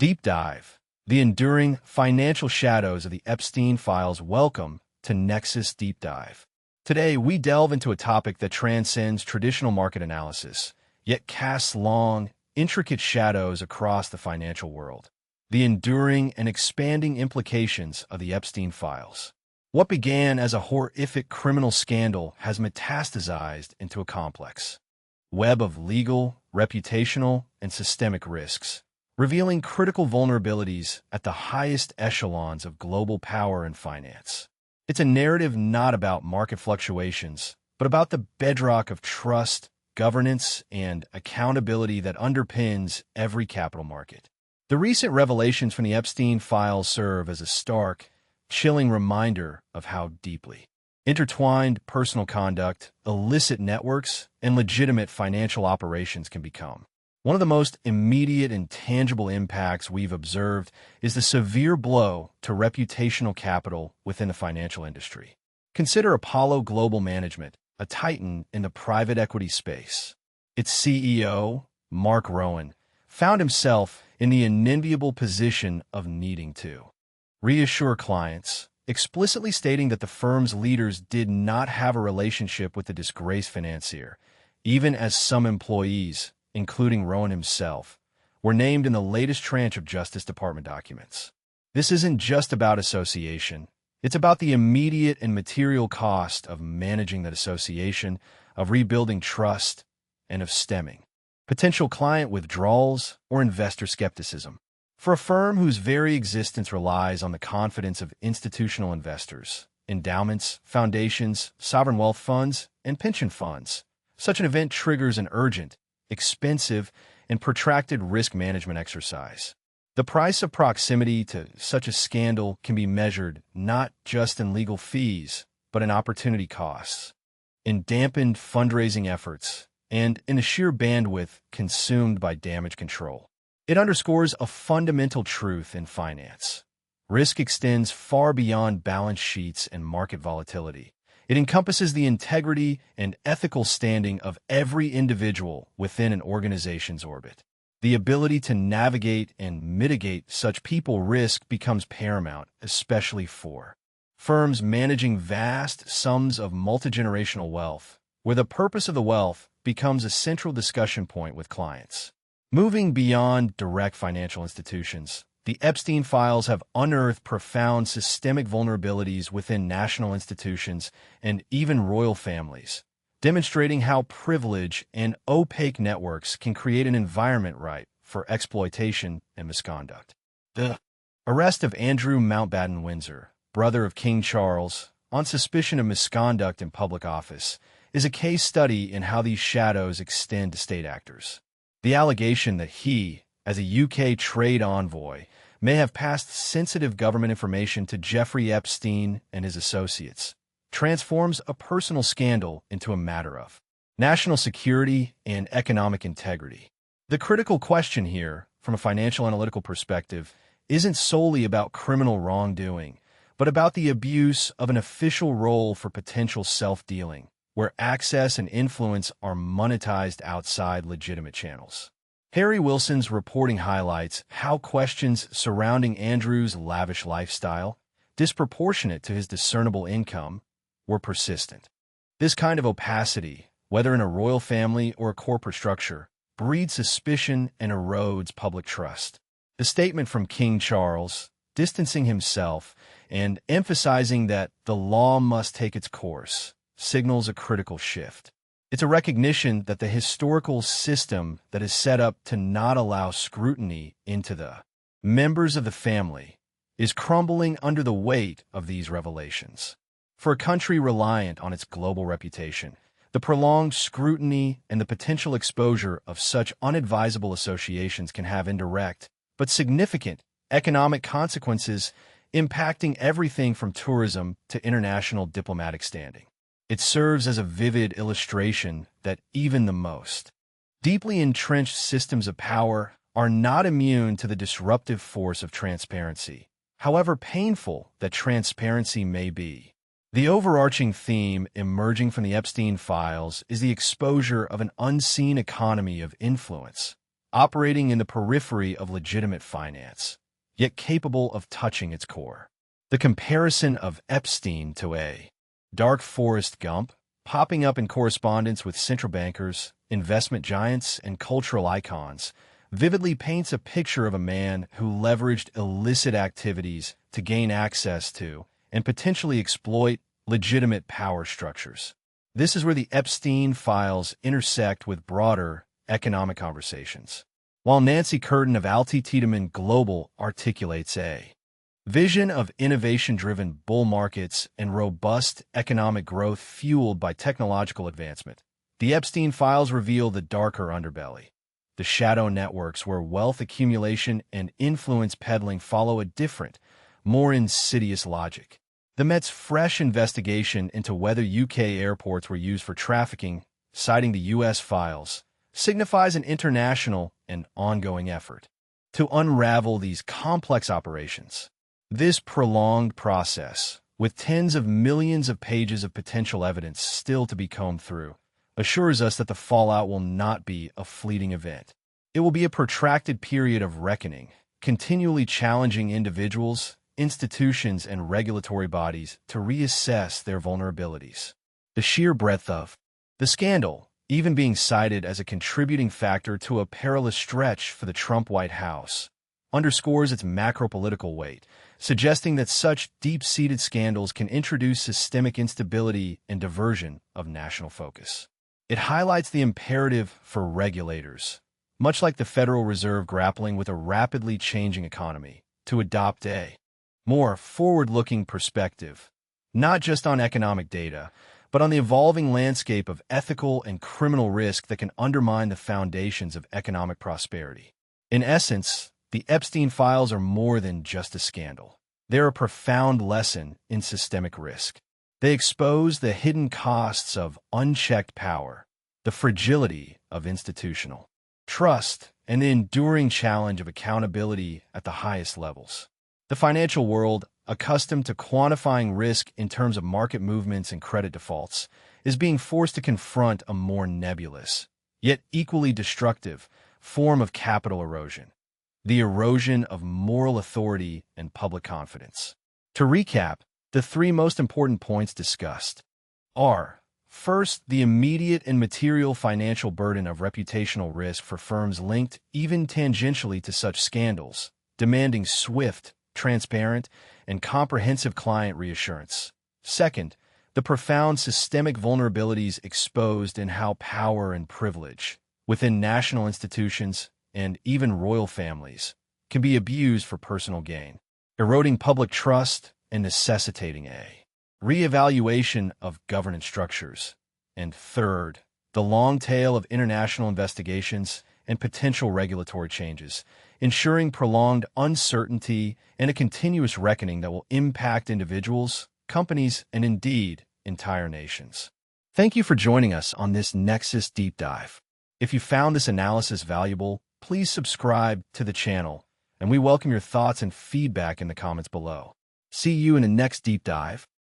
Deep Dive: The Enduring Financial Shadows of the Epstein Files. Welcome to Nexus Deep Dive. Today, we delve into a topic that transcends traditional market analysis, yet casts long, intricate shadows across the financial world: the enduring and expanding implications of the Epstein Files. What began as a horrific criminal scandal has metastasized into a complex web of legal, reputational, and systemic risks, revealing critical vulnerabilities at the highest echelons of global power and finance. It's a narrative not about market fluctuations, but about the bedrock of trust, governance, and accountability that underpins every capital market. The recent revelations from the Epstein Files serve as a stark, chilling reminder of how deeply intertwined personal conduct, illicit networks, and legitimate financial operations can become. One of the most immediate and tangible impacts we've observed is the severe blow to reputational capital within the financial industry. Consider Apollo Global Management, a titan in the private equity space. Its CEO, Marc Rowan, found himself in the unenviable position of needing to reassure clients, explicitly stating that the firm's leaders did not have a relationship with the disgraced financier, even as some employees, including Rowan himself, were named in the latest tranche of Justice Department documents. This isn't just about association. It's about the immediate and material cost of managing that association, of rebuilding trust, and of stemming potential client withdrawals or investor skepticism. For a firm whose very existence relies on the confidence of institutional investors, endowments, foundations, sovereign wealth funds, and pension funds, such an event triggers an urgent, expensive, and protracted risk management exercise. The price of proximity to such a scandal can be measured not just in legal fees, but in opportunity costs, in dampened fundraising efforts, and in the sheer bandwidth consumed by damage control. It underscores a fundamental truth in finance. Risk extends far beyond balance sheets and market volatility. It encompasses the integrity and ethical standing of every individual within an organization's orbit. The ability to navigate and mitigate such people risk becomes paramount, especially for firms managing vast sums of multigenerational wealth, where the purpose of the wealth becomes a central discussion point with clients. Moving beyond direct financial institutions, the Epstein Files have unearthed profound systemic vulnerabilities within national institutions and even royal families, demonstrating how privilege and opaque networks can create an environment ripe for exploitation and misconduct. The arrest of Andrew Mountbatten Windsor, brother of King Charles, on suspicion of misconduct in public office, is a case study in how these shadows extend to state actors. The allegation that he, as a UK trade envoy, may have passed sensitive government information to Jeffrey Epstein and his associates transforms a personal scandal into a matter of national security and economic integrity. The critical question here, from a financial analytical perspective, isn't solely about criminal wrongdoing, but about the abuse of an official role for potential self-dealing, where access and influence are monetized outside legitimate channels. Harry Wilson's reporting highlights how questions surrounding Andrew's lavish lifestyle, disproportionate to his discernible income, were persistent. This kind of opacity, whether in a royal family or a corporate structure, breeds suspicion and erodes public trust. The statement from King Charles, distancing himself and emphasizing that the law must take its course, signals a critical shift. It's a recognition that the historical system that is set up to not allow scrutiny into the members of the family is crumbling under the weight of these revelations. For a country reliant on its global reputation, the prolonged scrutiny and the potential exposure of such unadvisable associations can have indirect but significant economic consequences, impacting everything from tourism to international diplomatic standing. It serves as a vivid illustration that even the most deeply entrenched systems of power are not immune to the disruptive force of transparency, however painful that transparency may be. The overarching theme emerging from the Epstein Files is the exposure of an unseen economy of influence, operating in the periphery of legitimate finance, yet capable of touching its core. The comparison of Epstein to a dark Forrest Gump, popping up in correspondence with central bankers, investment giants, and cultural icons, vividly paints a picture of a man who leveraged illicit activities to gain access to and potentially exploit legitimate power structures. This is where the Epstein files intersect with broader economic conversations. While Nancy Curtin of Alti Tiedemann Global articulates a vision of innovation-driven bull markets and robust economic growth fueled by technological advancement, the Epstein files reveal the darker underbelly, the shadow networks where wealth accumulation and influence peddling follow a different, more insidious logic. The Met's fresh investigation into whether UK airports were used for trafficking, citing the US files, signifies an international and ongoing effort to unravel these complex operations. This prolonged process, with tens of millions of pages of potential evidence still to be combed through, assures us that the fallout will not be a fleeting event. It will be a protracted period of reckoning, continually challenging individuals, institutions, and regulatory bodies to reassess their vulnerabilities. The sheer breadth of the scandal, even being cited as a contributing factor to a perilous stretch for the Trump White House, underscores its macro-political weight, suggesting that such deep-seated scandals can introduce systemic instability and diversion of national focus. It highlights the imperative for regulators, much like the Federal Reserve grappling with a rapidly changing economy, to adopt a more forward-looking perspective, not just on economic data, but on the evolving landscape of ethical and criminal risk that can undermine the foundations of economic prosperity. In essence, the Epstein files are more than just a scandal. They're a profound lesson in systemic risk. They expose the hidden costs of unchecked power, the fragility of institutional trust, and the enduring challenge of accountability at the highest levels. The financial world, accustomed to quantifying risk in terms of market movements and credit defaults, is being forced to confront a more nebulous, yet equally destructive, form of capital erosion: the erosion of moral authority and public confidence. To recap, the three most important points discussed are: first, the immediate and material financial burden of reputational risk for firms linked even tangentially to such scandals, demanding swift, transparent, and comprehensive client reassurance. Second, the profound systemic vulnerabilities exposed in how power and privilege within national institutions and even royal families can be abused for personal gain, eroding public trust and necessitating a reevaluation of governance structures. And third, the long tail of international investigations and potential regulatory changes, ensuring prolonged uncertainty and a continuous reckoning that will impact individuals, companies, and indeed, entire nations. Thank you for joining us on this Nexus deep dive. If you found this analysis valuable, please subscribe to the channel, and we welcome your thoughts and feedback in the comments below. See you in the next deep dive.